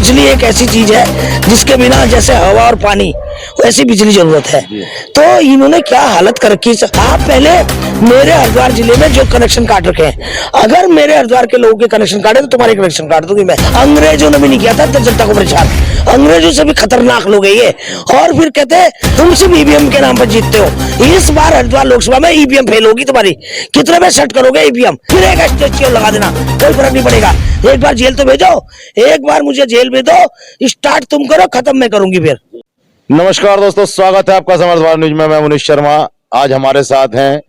बिजली एक ऐसी चीज है जिसके बिना जैसे हवा और पानी वैसी बिजली जरूरत है। तो इन्होंने क्या हालत कर रखी है। आप पहले मेरे हरिद्वार जिले में जो कनेक्शन काट रखे हैं, अगर मेरे हरिद्वार के लोगों के कनेक्शन काटे तो तुम्हारे कनेक्शन काट दूंगी मैं। अंग्रेजों ने भी नहीं किया था तो जनता को परेशान, अंग्रेजों से भी खतरनाक लोग है ये। और फिर कहते हैं तुम सिर्फ ईवीएम के नाम पर जीतते हो। इस बार हरिद्वार लोकसभा में ईवीएम फेल होगी तुम्हारी। कितने में सेट करोगे ईवीएम, फिर एक एसटीएस लगा देना, कोई फर्क नहीं पड़ेगा। एक बार जेल तो भेजो, एक बार मुझे जेल भेजो, स्टार्ट तुम करो, खत्म मैं करूंगी फिर। नमस्कार दोस्तों, स्वागत है आपका समाचार न्यूज में। मैं मनीष शर्मा। आज हमारे साथ हैं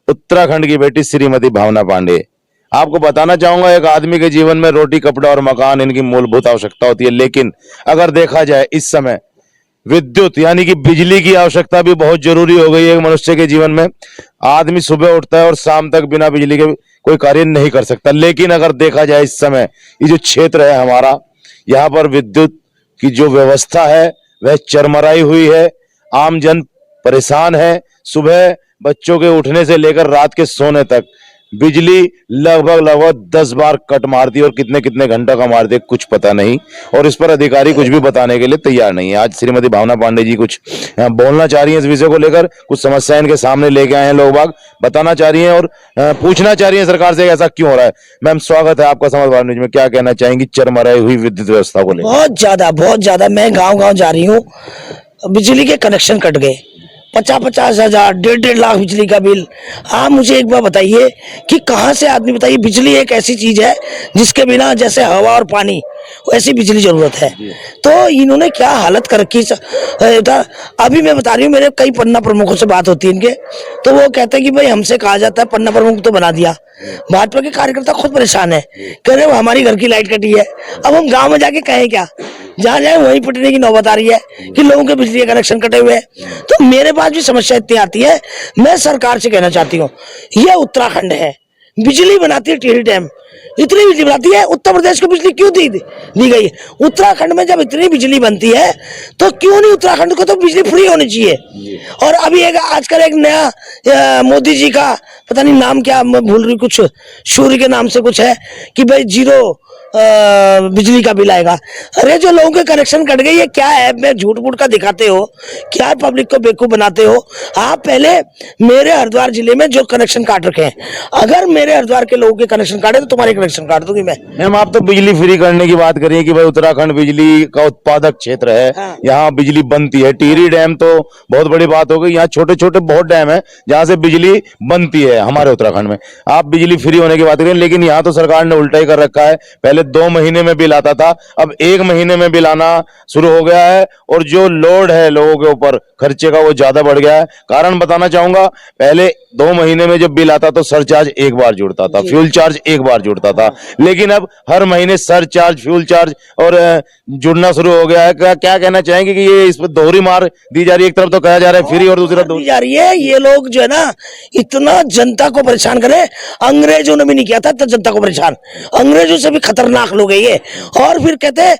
उत्तराखंड की बेटी श्रीमती भावना पांडे। आपको बताना चाहूंगा, एक आदमी के जीवन में रोटी, कपड़ा और मकान इनकी मूलभूत आवश्यकता होती है, लेकिन अगर देखा जाए इस समय विद्युत यानी कि बिजली की आवश्यकता भी बहुत जरूरी हो गई है मनुष्य के जीवन में। आदमी सुबह उठता है और शाम तक बिना बिजली के कोई कार्य नहीं कर सकता। लेकिन अगर देखा जाए इस समय ये जो क्षेत्र है हमारा, यहाँ पर विद्युत की जो व्यवस्था है वह चरमराई हुई है। आम जन परेशान है। सुबह बच्चों के उठने से लेकर रात के सोने तक बिजली लगभग 10 बार कट मारती है और कितने कितने घंटों का मारती है कुछ पता नहीं, और इस पर अधिकारी कुछ भी बताने के लिए तैयार नहीं है। आज श्रीमती भावना पांडे जी कुछ बोलना चाह रही हैं इस विषय को लेकर, कुछ समस्याएं इनके सामने लेके आए हैं, लोग बाग बताना चाह रही हैं और पूछना चाह रही हैं सरकार से ऐसा क्यों हो रहा है। मैम, स्वागत है आपका समाचार न्यूज में। क्या कहना चाहेंगी चरमराई हुई विद्युत व्यवस्था को लेकर? बहुत ज्यादा मैं गांव जा रही हूँ, बिजली के कनेक्शन कट गए। 50-50 हजार, 1.5 लाख बिजली का बिल। आप मुझे एक बार बताइए कि कहाँ से आदमी, बताइए, बिजली एक ऐसी चीज है जिसके बिना जैसे हवा और पानी वैसी बिजली जरूरत है। तो इन्होंने क्या हालत कर रखी है। अभी मैं बता रही हूँ, मेरे कई पन्ना प्रमुखों से बात होती है इनके, तो वो कहते हैं कि भाई हमसे कहा जाता है पन्ना प्रमुख तो बना दिया। भाजपा के कार्यकर्ता खुद परेशान है, कह रहे हमारी घर की लाइट कटी है। अब हम गाँव में जाके कहें क्या? जहाँ जाए वहीं पिटने की नौबत आ रही है कि लोगों के बिजली के कनेक्शन कटे हुए हैं। तो मेरे पास भी समस्या इतनी आती है। मैं सरकार से कहना चाहती हूँ, ये उत्तराखंड है, बिजली बनाती है टिहरी डैम, इतनी बिजली बनाती है। उत्तर प्रदेश को बिजली क्यों दी गई? उत्तराखंड में जब इतनी बिजली बनती है तो क्यों नहीं उत्तराखंड को तो बिजली फ्री होनी चाहिए। और अभी एक आजकल एक नया मोदी जी का पता नहीं नाम क्या, मैं भूल रही, कुछ सूर्य के नाम से कुछ है कि भाई 0 बिजली का बिल आएगा। अरे जो लोगों के कनेक्शन कट गए, ये क्या है? मैं झूठ मूठ का दिखाते हो क्या? पब्लिक को बेवकूफ बनाते हो। आप पहले मेरे हरिद्वार जिले में जो कनेक्शन काट रखे हैं, अगर मेरे हरिद्वार के लोगों के कनेक्शन काटे तो तुम्हारे कनेक्शन काट दूंगी मैं। मैम, आप तो बिजली फ्री करने की बात करिए कि भाई उत्तराखंड बिजली का उत्पादक क्षेत्र है। हाँ। यहाँ बिजली बनती है। टिहरी डैम तो बहुत बड़ी बात हो गई। यहाँ छोटे छोटे बहुत डैम है जहाँ से बिजली बनती है हमारे उत्तराखंड में। आप बिजली फ्री होने की बात करें, लेकिन यहाँ तो सरकार ने उल्टा ही कर रखा है। पहले 2 महीने में बिल आता था, अब 1 महीने में बिल आना शुरू हो गया है, और जो लोड है लोगों के ऊपर खर्चे का वो ज्यादा बढ़ गया है। कारण बताना चाहूंगा, पहले 2 महीने में जब बिल आता तो सरचार्ज एक बार जुड़ता था, फ्यूल चार्ज एक बार जुड़ता था, लेकिन अब हर महीने सरचार्ज, फ्यूल चार्ज और जुड़ना शुरू हो गया है। क्या कहना चाहेंगे कि ये इस पर दोहरी मार दी जा रही है? एक तरफ तो कहा जा रहा है फ्री और दूसरी तरफ दी जा रही है। ये लोग जो है ना इतना जनता को परेशान करे, अंग्रेजों ने भी नहीं किया था तो जनता को परेशान, अंग्रेजों से भी खतरनाक लोग है ये। और फिर कहते हैं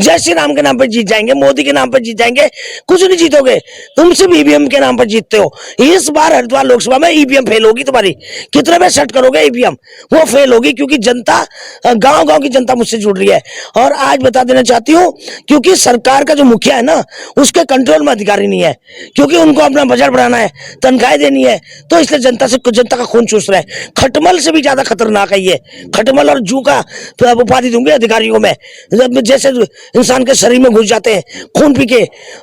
जय श्री राम के नाम पर जीत जाएंगे, मोदी के नाम पर जीत जाएंगे। कुछ नहीं जीतोगे, तुम सिर्फ ईवीएम के नाम पर जीतते हो। इस बार हरिद्वार लोकसभा में ईवीएम फेल होगी तुम्हारी। कितने में सेट करोगे ईवीएम, वो फेल होगी, क्योंकि जनता, गांव की जनता मुझसे जुड़ रही है। और आज बता देना चाहती हूँ, क्योंकि सरकार का जो मुखिया है ना, उसके कंट्रोल में अधिकारी नहीं है, क्योंकि उनको अपना बजट बढ़ाना है, तनख्वाहें देनी है, तो इसलिए जनता का खून चूस रहे हैं। खटमल से भी ज्यादा खतरनाक है ये। खटमल और जू का उपाधि दूंगे अधिकारियों में, जैसे इंसान के शरीर में घुस जाते हैं खून पी के।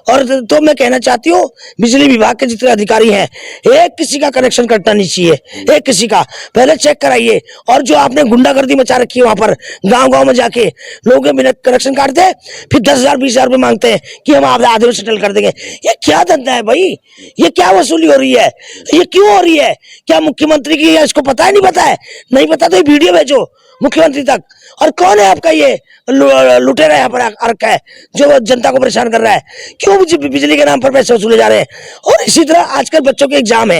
और तो मैं कहना चाहती हूँ, बिजली विभाग के जितने अधिकारी हैं, एक किसी का कनेक्शन कटना नहीं चाहिए, एक किसी का पहले चेक कराइए। और जो आपने गुंडागर्दी मचा रखी है वहां पर गांव में जाके लोगों के बिना कनेक्शन काटते हैं, फिर 10,000 20,000 रुपए मांगते हैं कि हम आप आधे में सेटल कर देंगे। ये क्या धंधा है भाई? ये क्या वसूली हो रही है? ये क्यों हो रही है? क्या मुख्यमंत्री की इसको पता है? नहीं पता है? नहीं पता तो ये वीडियो भेजो मुख्यमंत्री तक। और कौन है आपका ये लुटेरा यहाँ पर रखा है जो जनता को परेशान कर रहा है? क्यों बिजली के नाम पर पैसे वसूले जा रहे हैं? और इसी तरह आजकल बच्चों के एग्जाम है,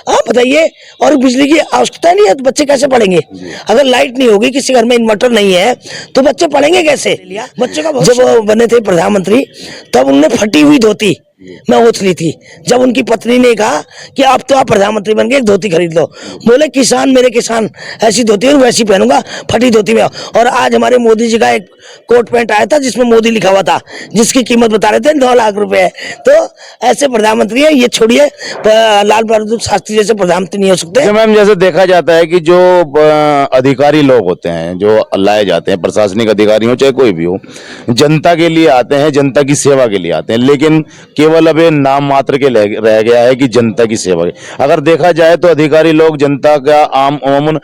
आप बताइए, और बिजली की आवश्यकता नहीं है तो बच्चे कैसे पढ़ेंगे? अगर लाइट नहीं होगी, किसी घर में इन्वर्टर नहीं है, तो बच्चे पढ़ेंगे कैसे? बच्चों का जब वो बने थे प्रधानमंत्री, तब उन्होंने फटी हुई धोती मैं ओथ ली थी जब उनकी पत्नी ने कहा कि अब तो आप प्रधानमंत्री बन गए, एक धोती खरीद लो। बोले किसान मेरे किसान, ऐसी धोती और वैसी पहनूंगा, फटी धोती में। और आज हमारे मोदी जी का एक कोट पैंट आया था जिसमें मोदी लिखा हुआ था, जिसकी कीमत बता रहे थे 9 लाख रुपए। तो ऐसे प्रधानमंत्री है, ये छोड़िए, लाल बहादुर शास्त्री जैसे प्रधानमंत्री नहीं हो सकते। देखिए मैम, जैसे देखा जाता है कि जो अधिकारी लोग होते हैं, जो लाए जाते हैं, प्रशासनिक अधिकारी हो चाहे कोई भी हो, जनता के लिए आते हैं, जनता की सेवा के लिए आते हैं, लेकिन केवल अब ये नाम मात्र के रह गया है कि जनता की सेवा। अगर देखा जाए तो अधिकारी लोग जनता का अमूमन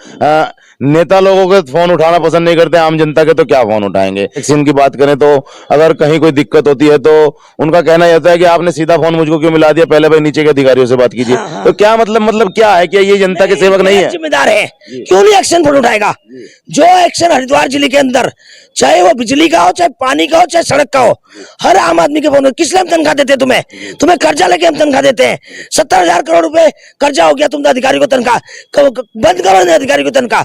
नेता लोगों के फोन उठाना पसंद नहीं करते, आम जनता के तो क्या फोन उठाएंगे। वैक्सीन की बात करें तो अगर कहीं कोई दिक्कत होती है तो उनका कहना यह होता है कि आपने सीधा फोन मुझको क्यों मिला दिया, पहले भाई नीचे के अधिकारियों से बात कीजिए। तो क्या मतलब क्या है, क्या ये जनता के सेवक नहीं है? जिम्मेदार है, क्यों नहीं एक्शन फोन उठाएगा? जो एक्शन हरिद्वार जिले के अंदर, चाहे वो बिजली का हो, चाहे पानी का हो, चाहे सड़क का हो, हर आम आदमी के फोन। किस लिए हम तनख्वाह देते हैं तुम्हें कर्जा लेके हम तनख्वाह देते हैं। 70,000 करोड़ रुपए कर्जा हो गया, तुम अधिकारी को तनख्वाह बंद करो, अधिकारी को तनख्वाह,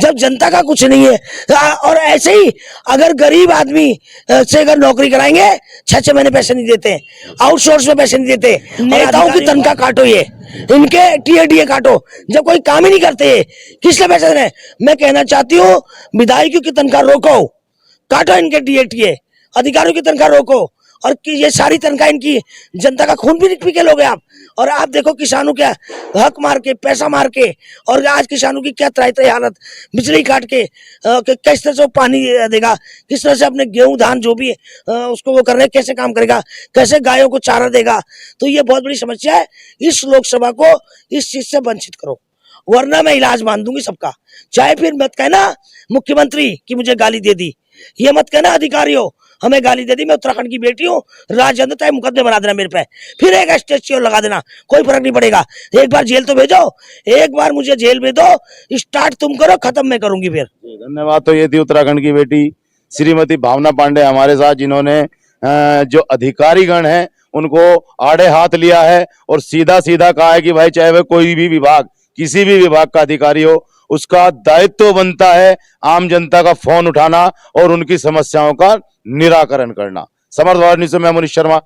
जब जनता का कुछ नहीं है। और ऐसे ही अगर गरीब आदमी से अगर नौकरी कराएंगे, 6-6 महीने पैसे नहीं देते, आउटसोर्स में पैसे नहीं देते। नेताओं की तनख्वाह काटो, ये इनके टीए काटो, जब कोई काम ही नहीं करते, किस लिए पैसे देने? मैं कहना चाहती हूँ विधायकों की तनख्वाह रोको, काटो इनके टीए, अधिकारियों की तनख्वाह रोको। और कि ये सारी तनख्वाह इनकी जनता का खून भी पी के लोगे आप। और आप देखो किसानों के हक मार के, पैसा मार के, और आज किसानों की क्या त्राही हालत, बिजली काट के, किस तरह से वो पानी देगा, किस तरह से अपने गेहूं धान जो भी उसको वो कर रहे, कैसे काम करेगा, कैसे गायों को चारा देगा। तो ये बहुत बड़ी समस्या है। इस लोकसभा को इस चीज से वंचित करो, वरना मैं इलाज मान दूंगी सबका। चाहे फिर मत कहना मुख्यमंत्री की मुझे गाली दे दी, ये मत कहना अधिकारियों हमें गाली दे दी, मैं उत्तराखंड की बेटी हूँ, राजतंत्र, चाहे मुकदमे बना देना मेरे पे, फिर एक एसटीएसटी और लगा देना, कोई फर्क नहीं पड़ेगा। एक बार जेल तो भेजो, एक बार मुझे जेल भेज दो, स्टार्ट तुम करो, खत्म मैं करूंगी फिर। धन्यवाद। तो ये थी उत्तराखंड की बेटी श्रीमती भावना पांडे हमारे साथ, जिन्होंने जो अधिकारीगण हैं उनको आड़े हाथ लिया है और सीधा सीधा कहा है कि भाई चाहे वह कोई भी विभाग, किसी भी विभाग का अधिकारी हो, उसका दायित्व बनता है आम जनता का फोन उठाना और उनकी समस्याओं का निराकरण करना। समर्थ न्यूज़ से मैं मनीष शर्मा।